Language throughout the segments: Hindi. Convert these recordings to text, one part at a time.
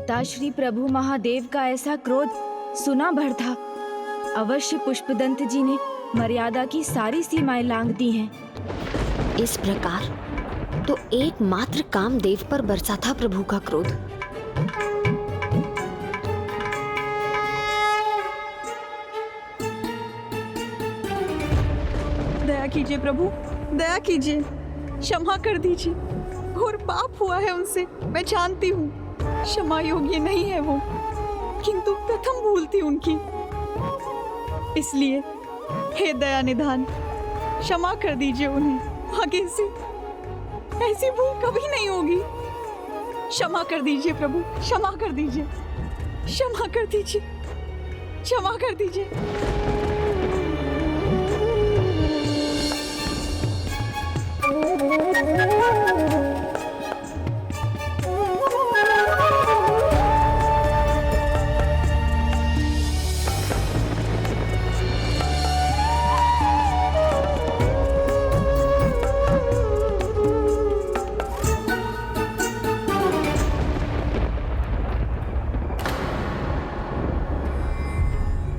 पिताश्री प्रभु महादेव का ऐसा क्रोध सुना भर था। अवश्य पुष्पदंत जी ने मर्यादा की सारी सीमाएं लांघ दी हैं। इस प्रकार तो एकमात्र कामदेव पर बरसा था प्रभु का क्रोध। दया कीजिए प्रभु, दया कीजिए, क्षमा कर दीजिए। घोर पाप हुआ है उनसे, मैं जानती हूँ। क्षमा योग्य नहीं है वो, किंतु प्रथम भूल थी उनकी। इसलिए हे दया निधान, क्षमा कर दीजिए उन्हें। आगे से ऐसी भूल कभी नहीं होगी। क्षमा कर दीजिए प्रभु, क्षमा कर दीजिए, क्षमा कर दीजिए, क्षमा कर दीजिए।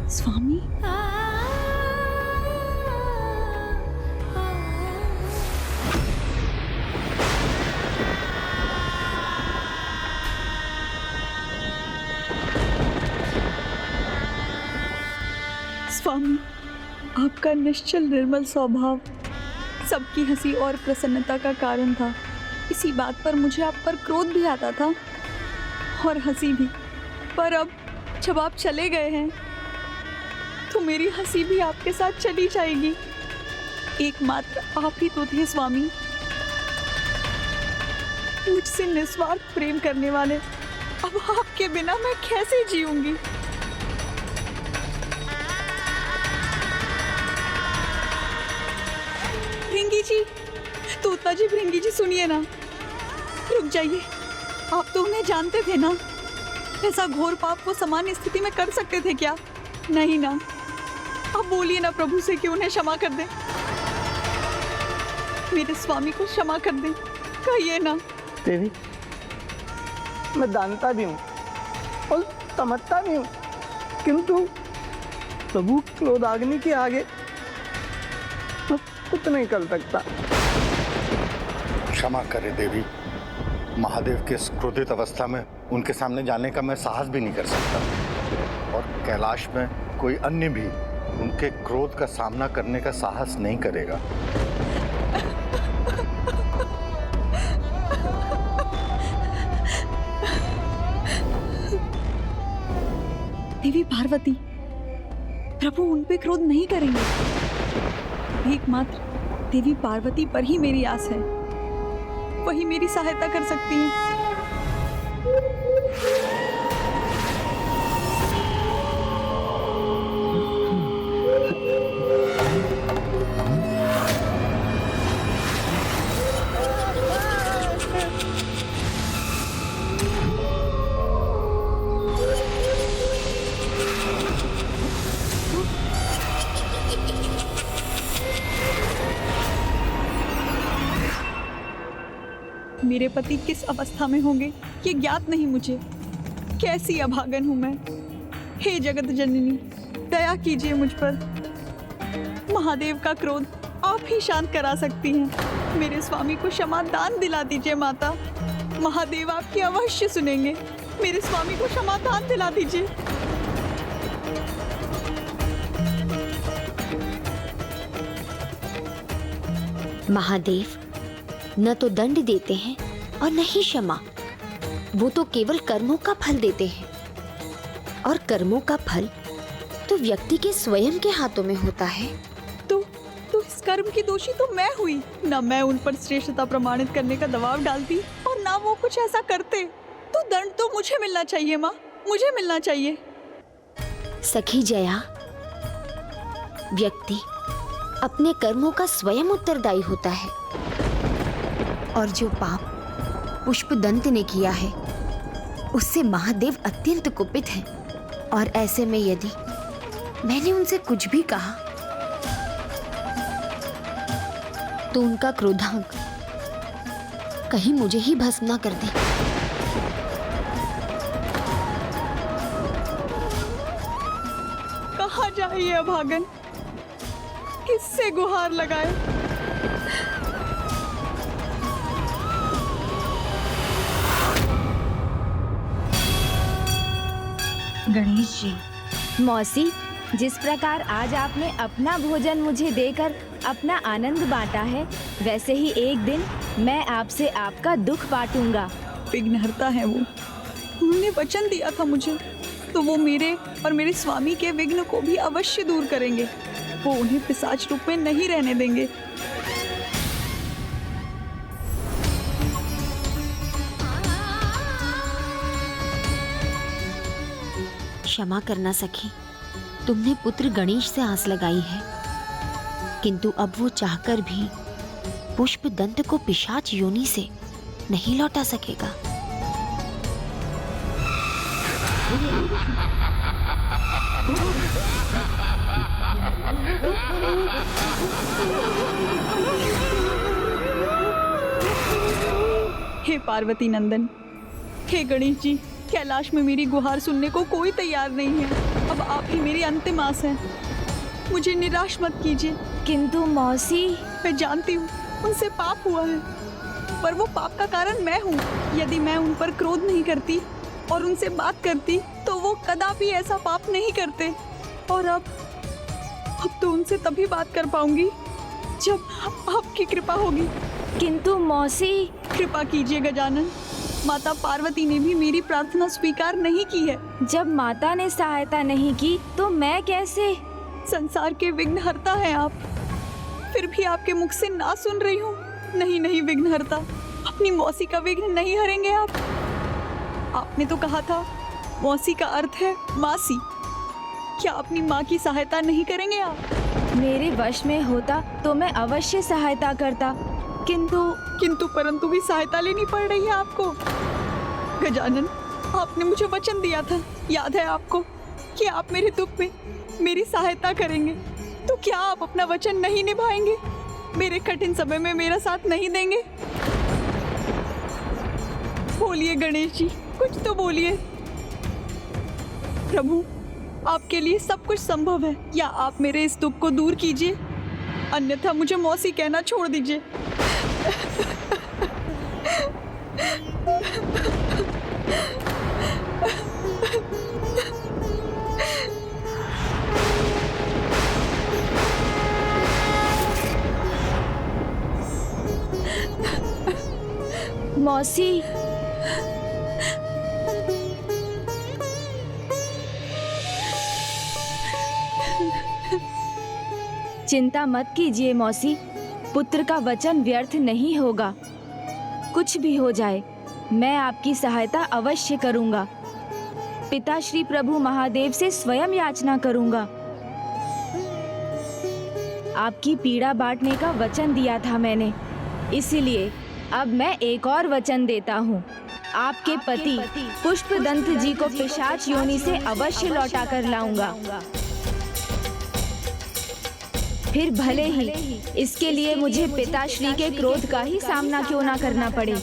स्वामी, स्वामी, आपका निश्चल निर्मल स्वभाव सबकी हंसी और प्रसन्नता का कारण था। इसी बात पर मुझे आप पर क्रोध भी आता था और हंसी भी, पर अब जब आप चले गए हैं तो मेरी हंसी भी आपके साथ चली जाएगी। एकमात्र आप ही तो थे स्वामी, मुझसे निस्वार्थ प्रेम करने वाले। अब आपके बिना मैं कैसे जीऊंगी? भृंगी जी, तोता जी, भृंगी जी सुनिए ना, रुक जाइए। आप तो उन्हें जानते थे ना, ऐसा घोर पाप वो सामान्य स्थिति में कर सकते थे क्या? नहीं ना। अब बोलिए ना प्रभु से कि उन्हें क्षमा कर दें, मेरे स्वामी को क्षमा कर दें, कहिए ना। देवी, मैं जानता भी हूँ और समझता भी हूँ, किंतु प्रभु क्रोधाग्नि के आगे मैं कुछ नहीं कर सकता। क्षमा करे देवी, महादेव के इस क्रोधित अवस्था में उनके सामने जाने का मैं साहस भी नहीं कर सकता, और कैलाश में कोई अन्य भी उनके क्रोध का सामना करने का साहस नहीं करेगा। देवी पार्वती, प्रभु उन पे क्रोध नहीं करेंगे। एकमात्र देवी पार्वती पर ही मेरी आस है, वही मेरी सहायता कर सकती हैं। मेरे पति किस अवस्था में होंगे ये ज्ञात नहीं मुझे। कैसी अभागन हूं मैं। हे जगत जननी, दया कीजिए मुझ पर। महादेव का क्रोध आप ही शांत करा सकती हैं। मेरे स्वामी को क्षमा दान दिला दीजिए माता। महादेव आपकी अवश्य सुनेंगे। मेरे स्वामी को क्षमा दान दिला दीजिए। महादेव न तो दंड देते हैं और न ही क्षमा। वो तो केवल कर्मों का फल देते हैं, और कर्मों का फल तो व्यक्ति के स्वयं के हाथों में होता है। तो इस कर्म की दोषी तो मैं हुई। न मैं उन पर श्रेष्ठता प्रमाणित करने का दबाव डालती और ना वो कुछ ऐसा करते। तो दंड तो मुझे मिलना चाहिए माँ, मुझे मिलना चाहिए। सखी जया, व्यक्ति अपने कर्मों का स्वयं उत्तरदायी होता है, और जो पाप पुष्पदंत ने किया है उससे महादेव अत्यंत कुपित हैं, और ऐसे में यदि मैंने उनसे कुछ भी कहा तो उनका क्रोधांक कहीं मुझे ही भस्म न कर दे। कहाँ जाए ये अभागन? किससे गुहार लगाए? गणेश जी, मौसी, जिस प्रकार आज आपने अपना भोजन मुझे देकर अपना आनंद बांटा है, वैसे ही एक दिन मैं आपसे आपका दुख बांटूंगा। विघ्नहर्ता है वो। उन्होंने वचन दिया था मुझे, तो वो मेरे और मेरे स्वामी के विघ्न को भी अवश्य दूर करेंगे। वो उन्हें पिशाच रूप में नहीं रहने देंगे। क्षमा करना सखी, तुमने पुत्र गणेश से आस लगाई है, किंतु अब वो चाहकर भी पुष्पदंत को पिशाच योनि से नहीं लौटा सकेगा। हे पार्वती नंदन, हे गणेश जी, कैलाश में मेरी गुहार सुनने को कोई तैयार नहीं है। अब आप ही मेरी अंतिम आस हैं। मुझे निराश मत कीजिए। किंतु मौसी, मैं जानती हूँ उनसे पाप हुआ है, पर वो पाप का कारण मैं हूँ। यदि मैं उन पर क्रोध नहीं करती और उनसे बात करती तो वो कदापि ऐसा पाप नहीं करते। और अब तो उनसे तभी बात कर पाऊंगी जब आपकी कृपा होगी। किंतु मौसी, कृपा कीजिए गजानन। माता पार्वती ने भी मेरी प्रार्थना स्वीकार नहीं की है। जब माता ने सहायता नहीं की तो मैं कैसे? संसार के विघ्नहर्ता हैं आप, फिर भी आपके मुख से ना सुन रही हूँ। नहीं नहीं विघ्नहर्ता, अपनी मौसी का विघ्न नहीं हरेंगे आप। आपने तो कहा था मौसी का अर्थ है मासी। क्या अपनी माँ की सहायता नहीं करेंगे आप? मेरे वश में होता तो मैं अवश्य सहायता करता, किंतु परंतु भी सहायता लेनी पड़ रही है आपको। गजानन, आपने मुझे वचन दिया था, याद है आपको, कि आप मेरे दुख में मेरी सहायता करेंगे। तो क्या आप अपना वचन नहीं निभाएंगे? मेरे कठिन समय में मेरा साथ नहीं देंगे? बोलिए गणेश जी, कुछ तो बोलिए। प्रभु, आपके लिए सब कुछ संभव है। या आप मेरे इस दुख को दूर कीजिए, अन्यथा मुझे मौसी कहना छोड़ दीजिए। मौसी, चिंता मत कीजिए मौसी, पुत्र का वचन व्यर्थ नहीं होगा। कुछ भी हो जाए, मैं आपकी सहायता अवश्य करूंगा। पिता श्री प्रभु महादेव से स्वयं याचना करूंगा। आपकी पीड़ा बांटने का वचन दिया था मैंने, इसीलिए अब मैं एक और वचन देता हूँ। आपके पति पुष्पदंत जी को पिशाच योनि से अवश्य लौटा कर लाऊंगा। फिर भले ही इसके लिए मुझे पिताश्री के क्रोध का ही सामना क्यों ना करना पड़े।